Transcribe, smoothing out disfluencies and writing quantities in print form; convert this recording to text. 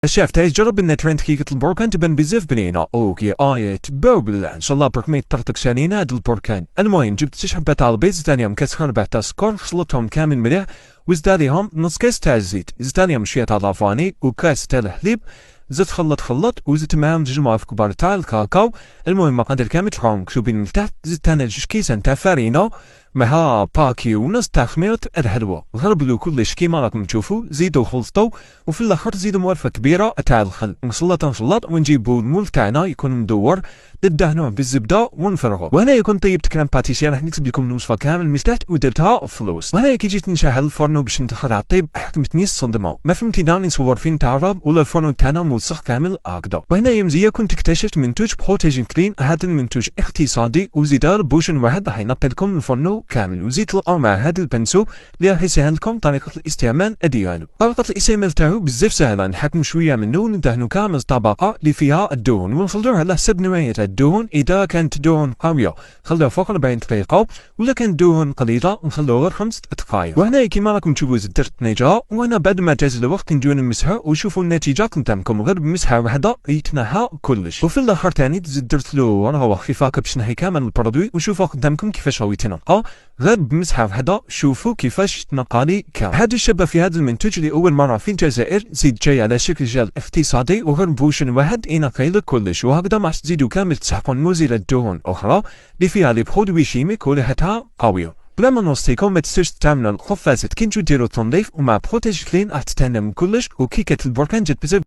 الشيف تايس جرب ان ترند كيكة البركان تبان بزاف بنينة اوكي تباوبل ان شاء الله برك ما يطرطق شانينا هاد البركان. المهم جبت 6 حبات تاع البيض، زدت عليهم كاس خربع تاع السكر، خلطتهم كامل مليح وزدت عليهم نص كاس تاع الزيت، زدت عليهم شويه تاع لافاني وكاس تاع الحليب، زدت خلط وزدت معاهم 2 مواعف كبار تاع الكاكاو. المهم مقادير كامل تلقاهم مكتوبين من تحت. زدت انا 2 كيسان تاع فارينة معها باكي ونص تاع خميرة الحلوى، غربلو كلش كيما راكم تشوفوا، زيدوا خلطوا وفي الاخر زيدوا مورفه كبيره تاع الخل، نخلط ونجيبوا المول تاعنا يكون مدور، ندهنوه بالزبده ونفرغوه. وهنا يكون طيبت كريم باتيسير راح نكتب لكم الوصفه كامل من تحت ودرتها فلوس. وهنا كي جيت نشعل الفرن باش ندخل على الطيب حكمتني الصدمه، ما فهمتي داني نصور فين تعرب ولا الفرن تاعنا ملصق كامل هكذا. وهنا يمزيه كنت اكتشفت منتوج بروتيجين كلين، هذا المنتوج اقتصادي وزيدار بوشن واحد راح ينقي لكم الفرن كامل، وزيت الامر مع هذا البنسو اللي راح يسهل لكم طريقه الاستعمال ديالو. طريقه الاستعمال تاعو بزاف سهله، نحكم شويه منه وندهنو كامل طبقه اللي فيها الدهون ونخلطوه على حسب نوعيه الدهون، اذا كانت دهون قويه خلوها فوق 40 دقيقه، ولا كانت دهون قليله نخلوه غير 5 دقائق. وهنا كيما راكم تشوفوا درت نيجا، وانا بعد ما جاز الوقت نديرو نمسحو وشوفوا النتيجه قدامكم، غير بمسحه واحده يتنحى كلش. وفي الاخر ثاني درت له راهو خفاك باش نحي كامل البرودوي، وشوفوا قدامكم كيفاش هو يتنقى غير بمسحه واحده، شوفوا كيفاش تنقى لي كامل. هذا الشبه في هذا المنتوج اللي اول مره في الجزائر، زيد جاي على شكل جل اقتصادي وغير بوشن واحد ينقي لك كلش، وهكذا ما تزيدوا كامل تسحقون مزيله دهون اخرى اللي فيها لي برودوي شيميك وريحتها قويه. بلا ما نوصيكم ما تنسوش تعملوا القفازات كي نجو ديروا التنظيف، ومع بروتيج كلين راح تتهنى من كلش، وكيكه البركان جات بزاف